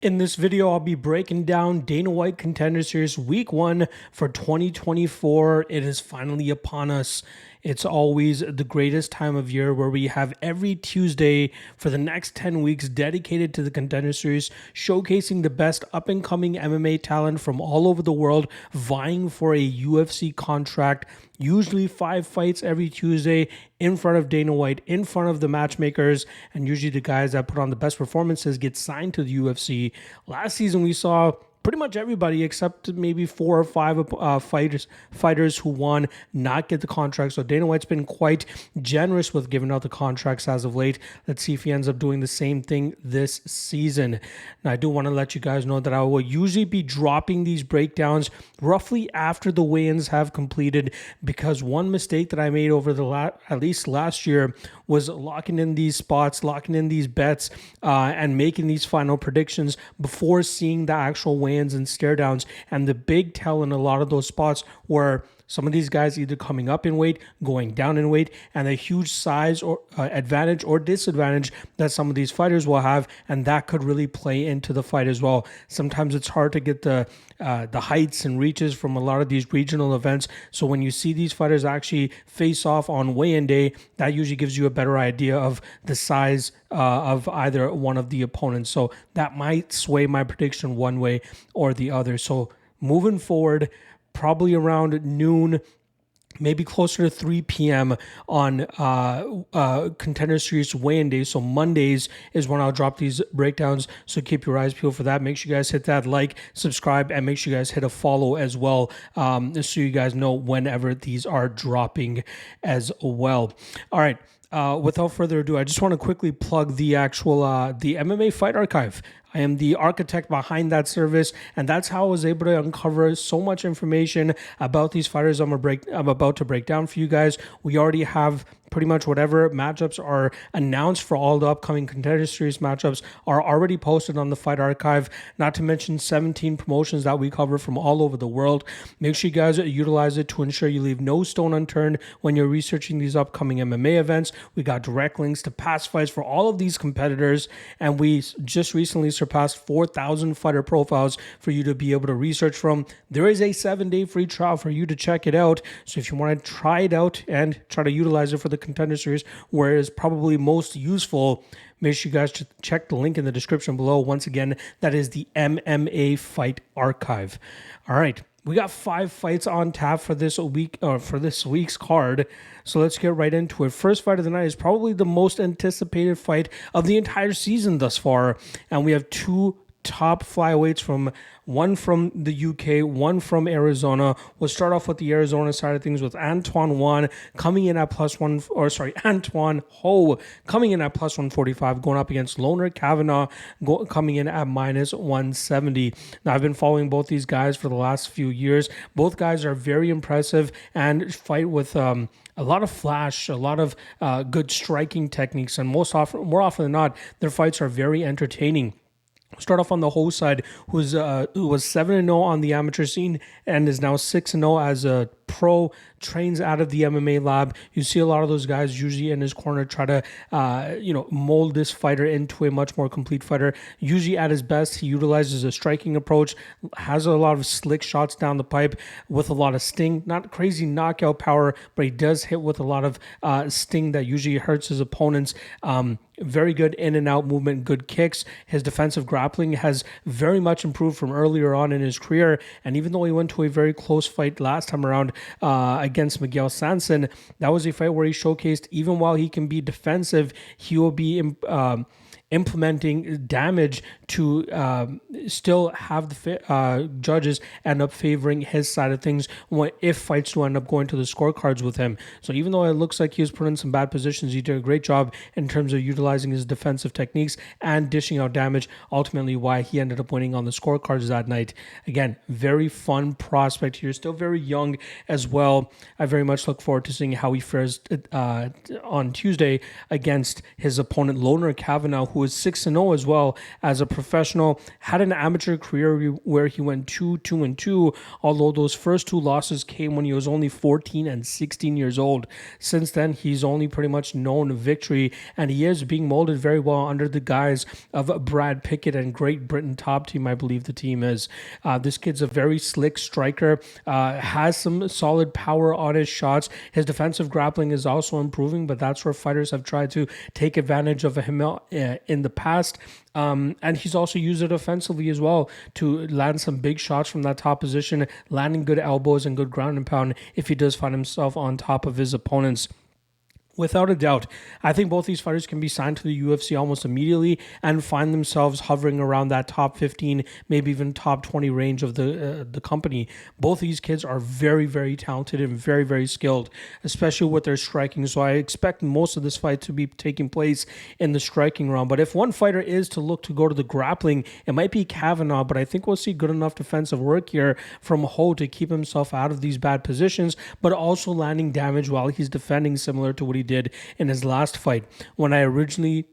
In this video, I'll be breaking down Dana White Contender Series Week 1 for 2024. It is finally upon us. It's always the greatest time of year where we have every Tuesday for the next 10 weeks dedicated to the Contender Series, showcasing the best up-and-coming MMA talent from all over the world, vying for a UFC contract. Usually 5 fights every Tuesday in front of Dana White, in front of the matchmakers, and usually the guys that put on the best performances get signed to the UFC. Last season we saw pretty much everybody except maybe 4 or 5 fighters who won not get the contract. So Dana White's been quite generous with giving out the contracts as of late. Let's see if he ends up doing the same thing this season. Now, I do want to let you guys know that I will usually be dropping these breakdowns roughly after the weigh-ins have completed, because one mistake that I made over at least last year was locking in these spots, locking in these bets, and making these final predictions before seeing the actual weigh-ins and stare downs. And the big tell in a lot of those spots were some of these guys either coming up in weight, going down in weight, and a huge size or advantage or disadvantage that some of these fighters will have, and that could really play into the fight as well. Sometimes it's hard to get the heights and reaches from a lot of these regional events. So when you see these fighters actually face off on weigh-in day, that usually gives you a better idea of the size of either one of the opponents. So that might sway my prediction one way or the other. So moving forward, probably around noon, maybe closer to 3 p.m. on Contender Series weigh-in day. So Mondays is when I'll drop these breakdowns. So keep your eyes peeled for that. Make sure you guys hit that like, subscribe, and make sure you guys hit a follow as well, so you guys know whenever these are dropping as well. All right. Without further ado, I just want to quickly plug the actual the MMA Fight Archive. I am the architect behind that service, and that's how I was able to uncover so much information about these fighters I'm about to break down for you guys. We already have pretty much whatever matchups are announced for all the upcoming Contender Series matchups are already posted on the Fight Archive, not to mention 17 promotions that we cover from all over the world. Make sure you guys utilize it to ensure you leave no stone unturned when you're researching these upcoming MMA events. We got direct links to past fights for all of these competitors, and we just recently surpassed 4,000 fighter profiles for you to be able to research from. There is a 7-day free trial for you to check it out. So if you want to try it out and try to utilize it for the Contender Series where it is probably most useful, make sure you guys check the link in the description below. Once again, that is the MMA Fight Archive. All right, we got 5 fights on tap for this week, or for this week's card. So let's get right into it. First fight of the night is probably the most anticipated fight of the entire season thus far, and we have 2 top flyweights, one from the UK, one from Arizona. We'll start off with the Arizona side of things with Antoine Ho coming in at plus 145, going up against Loner Kavanagh, coming in at minus 170. Now, I've been following both these guys for the last few years. Both guys are very impressive and fight with a lot of flash, a lot of good striking techniques, and more often than not, their fights are very entertaining. Start off on the Ho side, who was 7-0 on the amateur scene and is now 6-0 as a pro, trains out of the MMA lab. You see a lot of those guys usually in his corner try to mold this fighter into a much more complete fighter. Usually at his best, he utilizes a striking approach, has a lot of slick shots down the pipe with a lot of sting. Not crazy knockout power, but he does hit with a lot of sting that usually hurts his opponents. Very good in and out movement, good kicks. His defensive grappling has very much improved from earlier on in his career. And even though he went to a very close fight last time around against Miguel Sanson, that was a fight where he showcased even while he can be defensive, he will be implementing damage to still have the judges end up favoring his side of things if fights do end up going to the scorecards with him. So even though it looks like he was put in some bad positions, he did a great job in terms of utilizing his defensive techniques and dishing out damage, ultimately why he ended up winning on the scorecards that night. Again, very fun prospect here, still very young as well. I very much look forward to seeing how he fares on Tuesday against his opponent, Loner Kavanagh, who who is 6-0 as well as a professional, had an amateur career where he went 2-2-2, although those first two losses came when he was only 14 and 16 years old. Since then, he's only pretty much known victory, and he is being molded very well under the guise of Brad Pickett and Great Britain Top Team, I believe the team is. This kid's a very slick striker, has some solid power on his shots. His defensive grappling is also improving, but that's where fighters have tried to take advantage of him in the past. And he's also used it offensively as well to land some big shots from that top position, landing good elbows and good ground and pound if he does find himself on top of his opponents. Without a doubt, I think both these fighters can be signed to the UFC almost immediately and find themselves hovering around that top 15, maybe even top 20 range of the company. Both these kids are very, very talented and very, very skilled, especially with their striking. So I expect most of this fight to be taking place in the striking round. But if one fighter is to look to go to the grappling, it might be Kavanagh, but I think we'll see good enough defensive work here from Ho to keep himself out of these bad positions, but also landing damage while he's defending, similar to what he did in his last fight. When I originally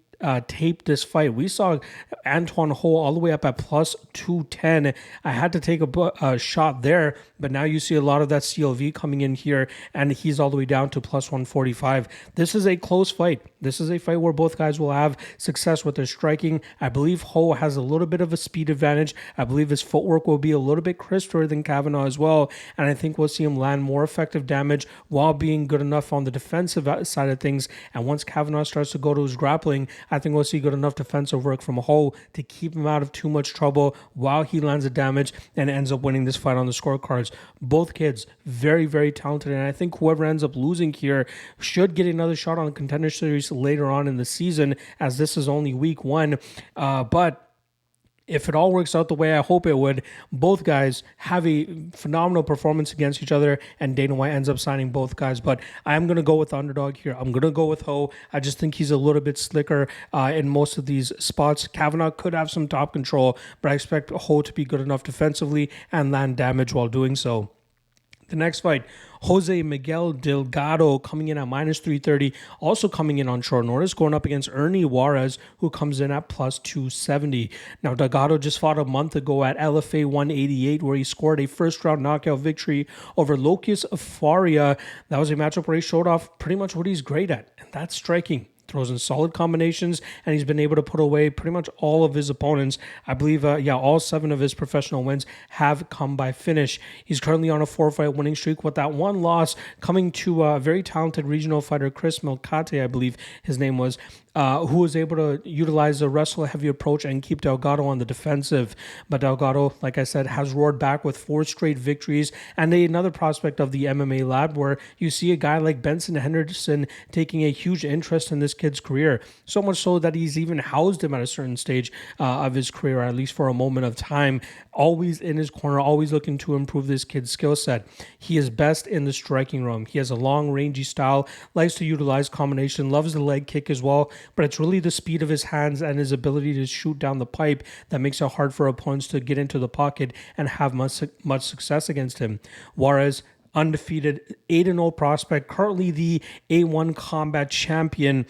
taped this fight, we saw Antoine Ho all the way up at plus 210. I had to take a shot there, but now you see a lot of that CLV coming in here, and he's all the way down to plus 145. This is a close fight. This is a fight where both guys will have success with their striking. I believe Ho has a little bit of a speed advantage. I believe his footwork will be a little bit crisper than Kavanagh as well, and I think we'll see him land more effective damage while being good enough on the defensive side of things. And once Kavanagh starts to go to his grappling, I think we'll see good enough defensive work from Ho to keep him out of too much trouble while he lands the damage and ends up winning this fight on the scorecards. Both kids, very, very talented, and I think whoever ends up losing here should get another shot on the Contender Series later on in the season, as this is only week one. But if it all works out the way I hope it would, both guys have a phenomenal performance against each other, and Dana White ends up signing both guys. But I'm going to go with the underdog here. I'm going to go with Ho. I just think he's a little bit slicker in most of these spots. Kavanagh could have some top control, but I expect Ho to be good enough defensively and land damage while doing so. The next fight, Jose Miguel Delgado coming in at minus 330, also coming in on short notice, going up against Ernie Juarez, who comes in at plus 270. Now, Delgado just fought a month ago at LFA 188, where he scored a first-round knockout victory over Lopes Faria. That was a matchup where he showed off pretty much what he's great at, and that's striking. Throws in solid combinations, and he's been able to put away pretty much all of his opponents. I believe, all 7 of his professional wins have come by finish. He's currently on a 4-fight winning streak, with that one loss coming to a very talented regional fighter, Chris Milcate, I believe his name was, who was able to utilize a wrestle-heavy approach and keep Delgado on the defensive. But Delgado, like I said, has roared back with 4 straight victories, and another prospect of the MMA lab, where you see a guy like Benson Henderson taking a huge interest in this kid's career, so much so that he's even housed him at a certain stage of his career, at least for a moment of time, always in his corner, always looking to improve this kid's skill set. He is best in the striking room. He has a long, rangy style, likes to utilize combination, loves the leg kick as well, but it's really the speed of his hands and his ability to shoot down the pipe that makes it hard for opponents to get into the pocket and have much success against him. Juarez, undefeated 8-0 prospect, currently the A1 combat champion.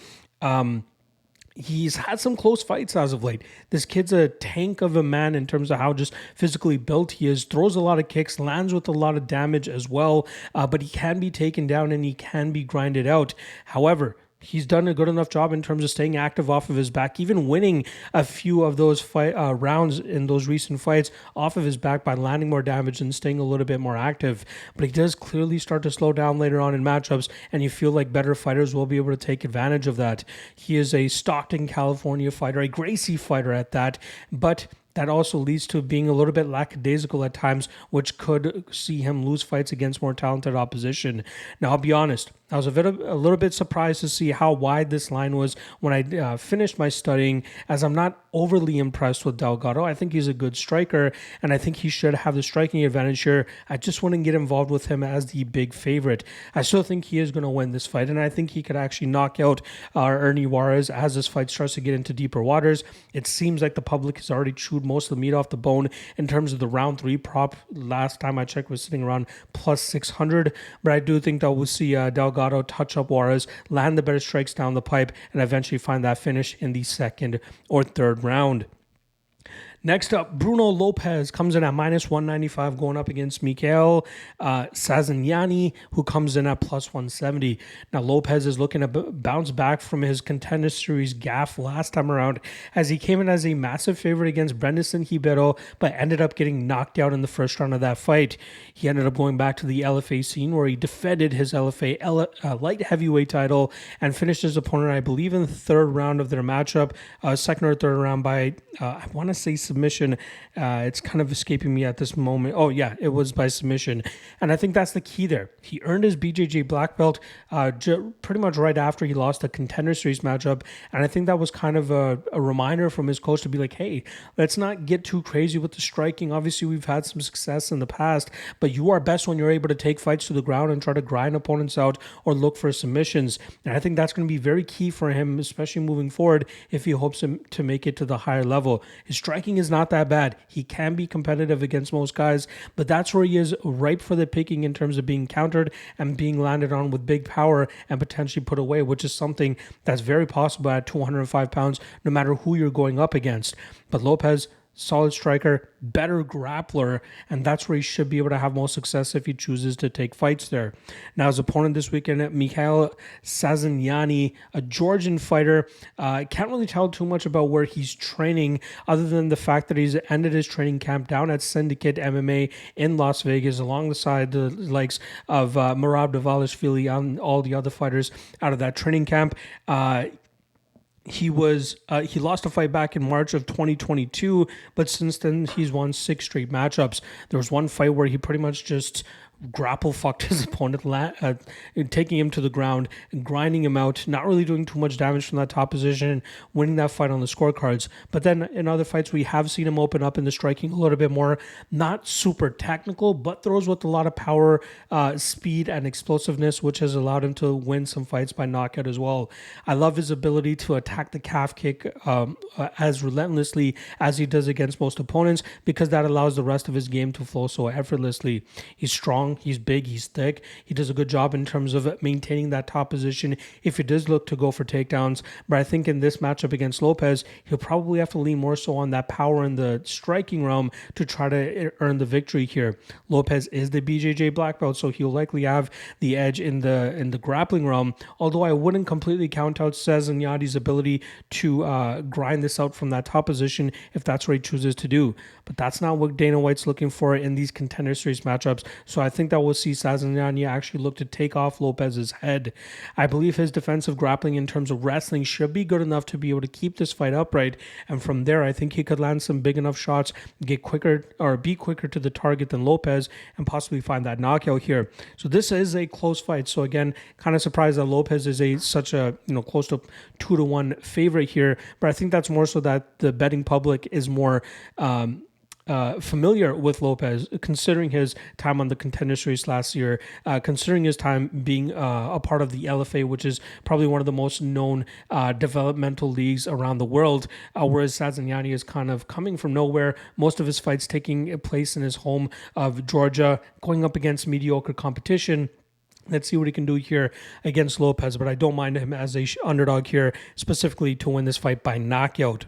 He's had some close fights as of late. This kid's a tank of a man in terms of how just physically built he is. Throws a lot of kicks, lands with a lot of damage as well, but he can be taken down and he can be grinded out. However, he's done a good enough job in terms of staying active off of his back, even winning a few of those rounds in those recent fights off of his back by landing more damage and staying a little bit more active. But he does clearly start to slow down later on in matchups, and you feel like better fighters will be able to take advantage of that. He is a Stockton, California fighter, a Gracie fighter at that, but that also leads to being a little bit lackadaisical at times, which could see him lose fights against more talented opposition. Now, I'll be honest, I was a little bit surprised to see how wide this line was when I finished my studying, as I'm not overly impressed with Delgado. I think he's a good striker, and I think he should have the striking advantage here. I just wouldn't get involved with him as the big favorite. I still think he is going to win this fight, and I think he could actually knock out Ernie Juarez as this fight starts to get into deeper waters. It seems like the public has already chewed most of the meat off the bone in terms of the round 3 prop. Last time I checked was sitting around plus 600, but I do think that we'll see Delgado Delgado touch up Juarez, land the better strikes down the pipe, and eventually find that finish in the second or third round. Next up, Bruno Lopes comes in at minus 195 going up against Mikhail Sazhiniani, who comes in at plus 170. Now, Lopes is looking to bounce back from his Contender Series gaffe last time around, as he came in as a massive favorite against Brendan Ribeiro, but ended up getting knocked out in the first round of that fight. He ended up going back to the LFA scene, where he defended his LFA light heavyweight title and finished his opponent, I believe, in the third round of their matchup, second or third round by, I want to say, submission. It's kind of escaping me at this moment. Oh yeah, it was by submission, and I think that's the key there. He earned his BJJ black belt pretty much right after he lost a Contender Series matchup, and I think that was kind of a reminder from his coach to be like, hey, let's not get too crazy with the striking. Obviously, we've had some success in the past, but you are best when you're able to take fights to the ground and try to grind opponents out or look for submissions, and I think that's going to be very key for him, especially moving forward if he hopes to make it to the higher level. His striking is not that bad. He can be competitive against most guys, but that's where he is ripe for the picking in terms of being countered and being landed on with big power and potentially put away, which is something that's very possible at 205 pounds, no matter who you're going up against. But Lopes, solid striker, better grappler, and that's where he should be able to have most success if he chooses to take fights there. Now, his opponent this weekend, Mikhail Sazhiniani, a Georgian fighter. Can't really tell too much about where he's training, other than the fact that he's ended his training camp down at Syndicate MMA in Las Vegas, alongside the likes of Merab Dvalishvili and all the other fighters out of that training camp. He lost a fight back in March of 2022, but since then he's won 6 straight matchups. There was one fight where he pretty much just grapple fucked his opponent, taking him to the ground and grinding him out, not really doing too much damage from that top position, winning that fight on the scorecards. But then in other fights, we have seen him open up in the striking a little bit more, not super technical, but throws with a lot of power, speed, and explosiveness, which has allowed him to win some fights by knockout as well. I love his ability to attack the calf kick as relentlessly as he does against most opponents, because that allows the rest of his game to flow so effortlessly. He's strong, he's big, he's thick. He does a good job in terms of maintaining that top position if he does look to go for takedowns. But I think in this matchup against Lopes, he'll probably have to lean more so on that power in the striking realm to try to earn the victory here. Lopes is the BJJ black belt, so he'll likely have the edge in the grappling realm, although I wouldn't completely count out Sazhiniani's ability to grind this out from that top position if that's what he chooses to do. But that's not what Dana White's looking for in these Contender Series matchups, so I think that we'll see Sazhiniani actually look to take off Lopes's head. I believe his defensive grappling in terms of wrestling should be good enough to be able to keep this fight upright, and from there I think he could land some big enough shots, get quicker or be quicker to the target than Lopes, and possibly find that knockout here. So this is a close fight. So again, kind of surprised that Lopes is such a close to 2-1 favorite here, but I think that's more so that the betting public is more familiar with Lopes, considering his time on the Contender Series last year, considering his time being a part of the LFA, which is probably one of the most known developmental leagues around the world, whereas Sazhiniani is kind of coming from nowhere, most of his fights taking place in his home of Georgia, going up against mediocre competition. Let's see what he can do here against Lopes, but I don't mind him as a underdog here, specifically to win this fight by knockout.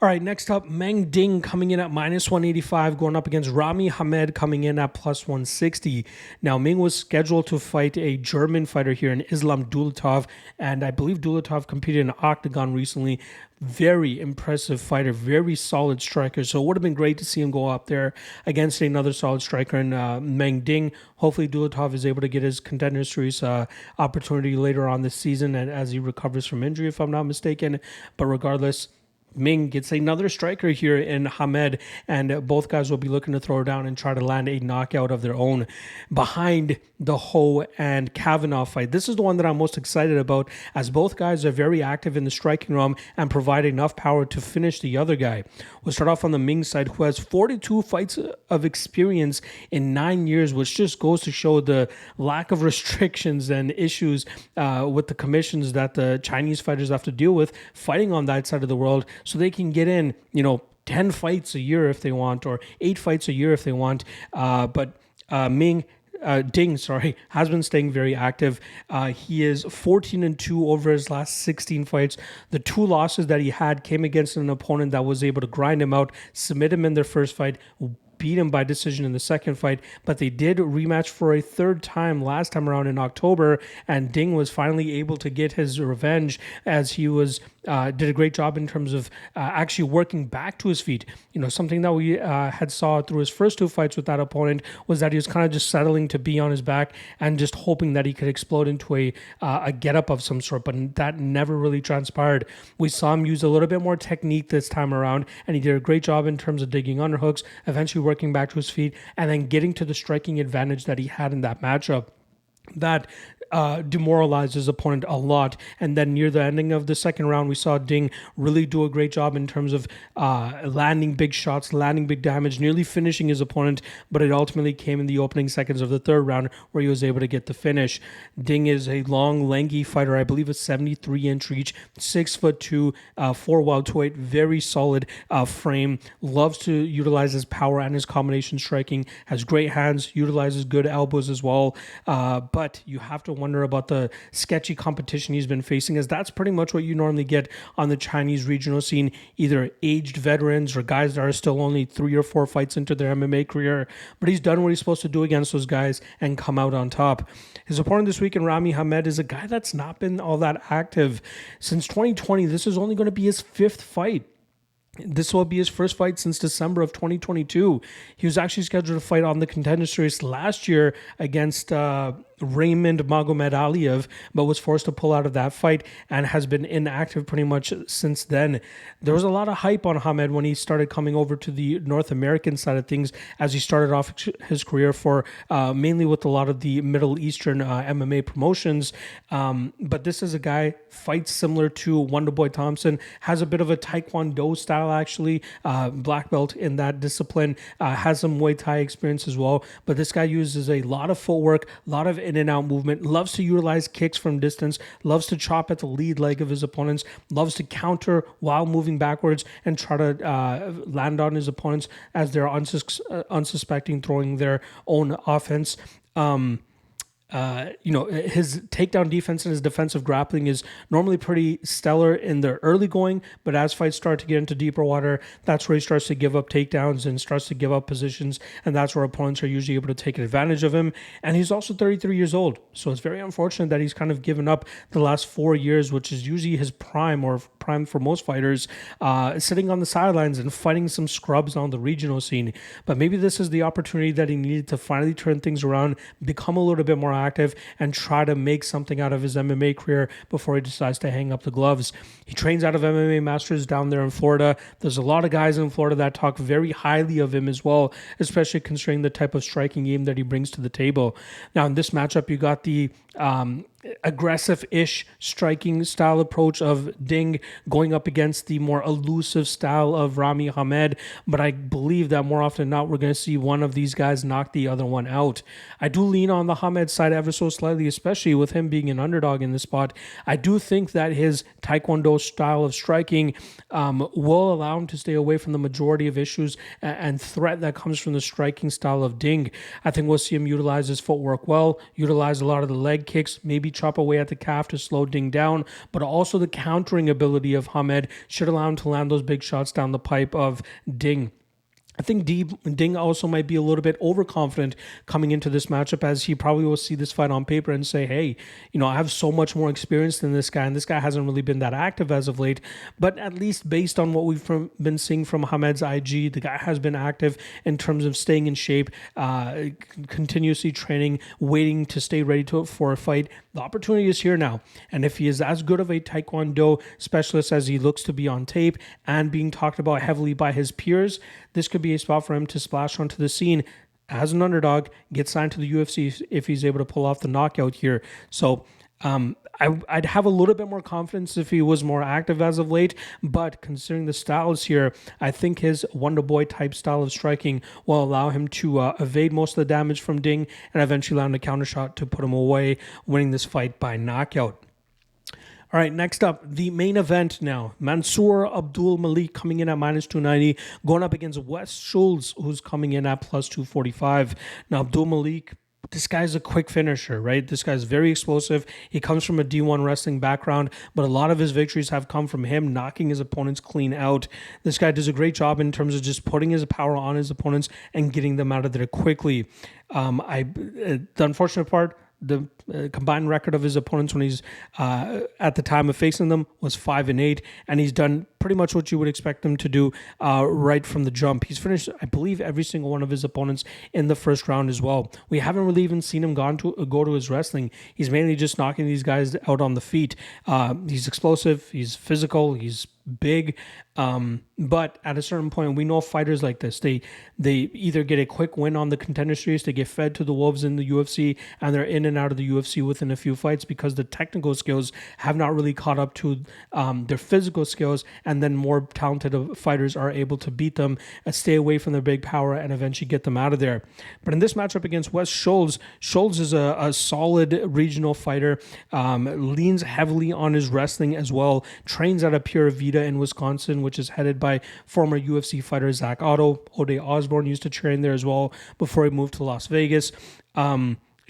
All right, next up, Meng coming in at minus 185, going up against Rami Hamed coming in at plus 160. Now, Meng was scheduled to fight a German fighter here in Islam Dulatov, and I believe Dulatov competed in OKTAGON recently. Very impressive fighter, very solid striker. So it would have been great to see him go up there against another solid striker in Meng Ding. Hopefully Dulatov is able to get his Contender Series opportunity later on this season and as he recovers from injury, if I'm not mistaken. But regardless, Meng gets another striker here in Hamed, and both guys will be looking to throw down and try to land a knockout of their own. Behind the Ho and Kavanagh fight, this is the one that I'm most excited about, as both guys are very active in the striking realm and provide enough power to finish the other guy. We'll start off on the Meng side, who has 42 fights of experience in 9 years, which just goes to show the lack of restrictions and issues with the commissions that the Chinese fighters have to deal with fighting on that side of the world. So they can get in, 10 fights a year if they want, or 8 fights a year if they want. But Meng Ding, has been staying very active. He is 14-2 over his last 16 fights. The 2 losses that he had came against an opponent that was able to grind him out, submit him in their first fight, beat him by decision in the second fight, but they did rematch for a third time last time around in October, and Ding was finally able to get his revenge as he was did a great job in terms of actually working back to his feet. Something that we had saw through his first 2 fights with that opponent was that he was kind of just settling to be on his back and just hoping that he could explode into a get-up of some sort, but that never really transpired. We saw him use a little bit more technique this time around, and he did a great job in terms of digging underhooks, eventually working back to his feet, and then getting to the striking advantage that he had in that matchup. That demoralized his opponent a lot. And then near the ending of the second round, we saw Ding really do a great job in terms of landing big shots, landing big damage, nearly finishing his opponent, but it ultimately came in the opening seconds of the third round where he was able to get the finish. Ding is a long, lanky fighter. I believe a 73-inch reach, 6'2", 4 welterweight, very solid frame, loves to utilize his power and his combination striking, has great hands, utilizes good elbows as well, but you have to wonder about the sketchy competition he's been facing, as that's pretty much what you normally get on the Chinese regional scene, either aged veterans or guys that are still only 3 or 4 fights into their MMA career, but he's done what he's supposed to do against those guys and come out on top. His opponent this week in Rami Hamed is a guy that's not been all that active. Since 2020, this is only going to be his 5th fight. This will be his first fight since December of 2022. He was actually scheduled to fight on the Contender Series last year against Raymond Magomed-Aliyev, but was forced to pull out of that fight and has been inactive pretty much since then. There was a lot of hype on Hamed when he started coming over to the North American side of things, as he started off his career for mainly with a lot of the Middle Eastern MMA promotions. But this is a guy, fights similar to Wonderboy Thompson, has a bit of a Taekwondo style actually, black belt in that discipline, has some Muay Thai experience as well, but this guy uses a lot of footwork, a lot of in and out movement, loves to utilize kicks from distance, loves to chop at the lead leg of his opponents, loves to counter while moving backwards and try to land on his opponents as they're unsuspecting, throwing their own offense. His takedown defense and his defensive grappling is normally pretty stellar in the early going, but as fights start to get into deeper water, that's where he starts to give up takedowns and starts to give up positions, and that's where opponents are usually able to take advantage of him. And he's also 33 years old, so it's very unfortunate that he's kind of given up the last 4 years, which is usually his prime, or prime for most fighters, sitting on the sidelines and fighting some scrubs on the regional scene. But maybe this is the opportunity that he needed to finally turn things around, become a little bit more active, and try to make something out of his MMA career before he decides to hang up the gloves. He trains out of MMA Masters down there in Florida. There's a lot of guys in Florida that talk very highly of him as well, especially considering the type of striking game that he brings to the table. Now, in this matchup, you got the aggressive-ish striking style approach of Ding going up against the more elusive style of Rami Hamed, but I believe that more often than not, we're going to see one of these guys knock the other one out. I do lean on the Hamed side ever so slightly, especially with him being an underdog in this spot. I do think that his Taekwondo style of striking will allow him to stay away from the majority of issues and threat that comes from the striking style of Ding. I think we'll see him utilize his footwork well, utilize a lot of the leg kicks, maybe chop away at the calf to slow Ding down, but also the countering ability of Hamed should allow him to land those big shots down the pipe of Ding. I think Ding also might be a little bit overconfident coming into this matchup, as he probably will see this fight on paper and say, hey, I have so much more experience than this guy, and this guy hasn't really been that active as of late. But at least based on what we've been seeing from Hamed's IG, the guy has been active in terms of staying in shape, continuously training, waiting to stay ready for a fight. The opportunity is here now. And if he is as good of a Taekwondo specialist as he looks to be on tape and being talked about heavily by his peers, this could be a spot for him to splash onto the scene as an underdog, get signed to the UFC if he's able to pull off the knockout here. So I'd have a little bit more confidence if he was more active as of late, but considering the styles here, I think his Wonder Boy type style of striking will allow him to evade most of the damage from Ding and eventually land a counter shot to put him away, winning this fight by knockout. All right, next up, the main event now. Mansour Abdul-Malik coming in at -290, going up against Wes Schultz, who's coming in at +245. Now, Abdul-Malik this guy's a quick finisher, right? This guy's very explosive. He comes from a D1 wrestling background, but a lot of his victories have come from him knocking his opponents clean out. This guy does a great job in terms of just putting his power on his opponents and getting them out of there quickly. The unfortunate part, the combined record of his opponents when he's at the time of facing them was 5-8, and he's done pretty much what you would expect him to do right from the jump. He's finished, I believe, every single one of his opponents in the first round as well. We haven't really even seen him go to his wrestling. He's mainly just knocking these guys out on the feet. He's explosive, he's physical, he's big, but at a certain point, we know fighters like this, they either get a quick win on the Contender Series, they get fed to the wolves in the UFC, and they're in and out of the UFC within a few fights because the technical skills have not really caught up to their physical skills, and then more talented fighters are able to beat them and stay away from their big power and eventually get them out of there. But in this matchup against Wes Schultz is a solid regional fighter, leans heavily on his wrestling as well, trains out of Pura Vida in Wisconsin, which is headed by former UFC fighter Zach Otto. Ode Osborne used to train there as well before he moved to Las Vegas.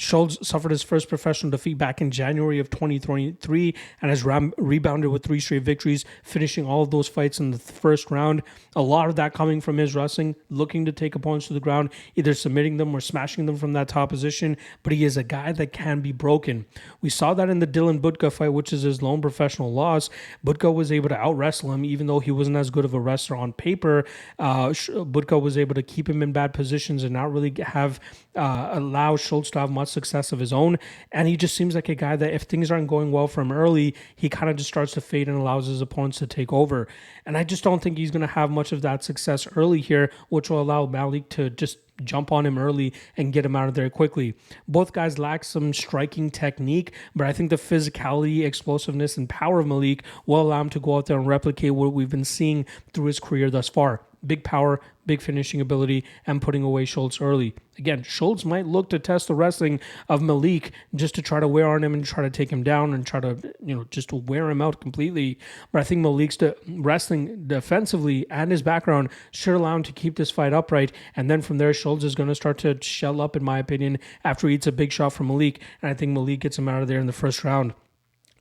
Schultz suffered his first professional defeat back in January of 2023 and has rebounded with 3 straight victories, finishing all of those fights in the first round. A lot of that coming from his wrestling, looking to take opponents to the ground, either submitting them or smashing them from that top position, but he is a guy that can be broken. We saw that in the Dylan Budka fight, which is his lone professional loss. Budka was able to out-wrestle him, even though he wasn't as good of a wrestler on paper. Budka was able to keep him in bad positions and not really have allow Schultz to have much success of his own, and he just seems like a guy that if things aren't going well for him early, he kind of just starts to fade and allows his opponents to take over. And I just don't think he's going to have much of that success early here, which will allow Malik to just jump on him early and get him out of there quickly. Both guys lack some striking technique, but I think the physicality, explosiveness, and power of Malik will allow him to go out there and replicate what we've been seeing through his career thus far. Big power, big finishing ability, and putting away Schultz early. Again, Schultz might look to test the wrestling of Malik just to try to wear on him and try to take him down and try to, just to wear him out completely. But I think Malik's wrestling defensively and his background should allow him to keep this fight upright. And then from there, Schultz is going to start to shell up, in my opinion, after he eats a big shot from Malik. And I think Malik gets him out of there in the first round.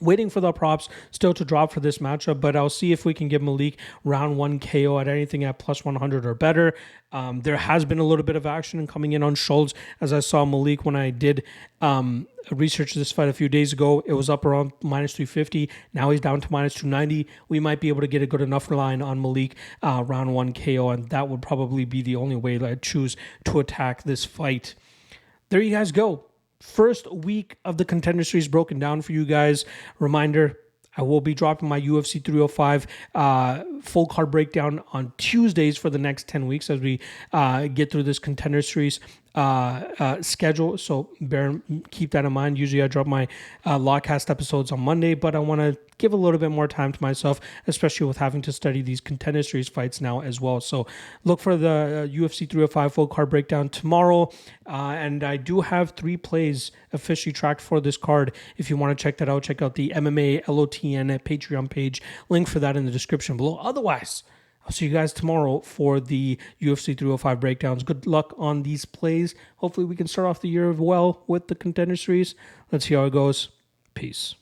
Waiting for the props still to drop for this matchup, but I'll see if we can give Malik round 1 KO at anything at plus 100 or better. There has been a little bit of action coming in on Schultz, as I saw Malik when I did research this fight a few days ago. It was up around minus 350. Now he's down to minus 290. We might be able to get a good enough line on Malik round 1 KO, and that would probably be the only way that I'd choose to attack this fight. There you guys go. First week of the Contender Series broken down for you guys. Reminder, I will be dropping my UFC 305 full card breakdown on Tuesdays for the next 10 weeks as we get through this Contender Series schedule. So keep that in mind. Usually I drop my Lawcast episodes on Monday, but I want to give a little bit more time to myself, especially with having to study these Contender Series fights now as well. So look for the UFC 305 full card breakdown tomorrow. And I do have 3 plays officially tracked for this card. If you want to check that out, check out the MMALOTN Patreon page. Link for that in the description below. Otherwise, I'll see you guys tomorrow for the UFC 305 breakdowns. Good luck on these plays. Hopefully we can start off the year well with the Contender Series. Let's see how it goes. Peace.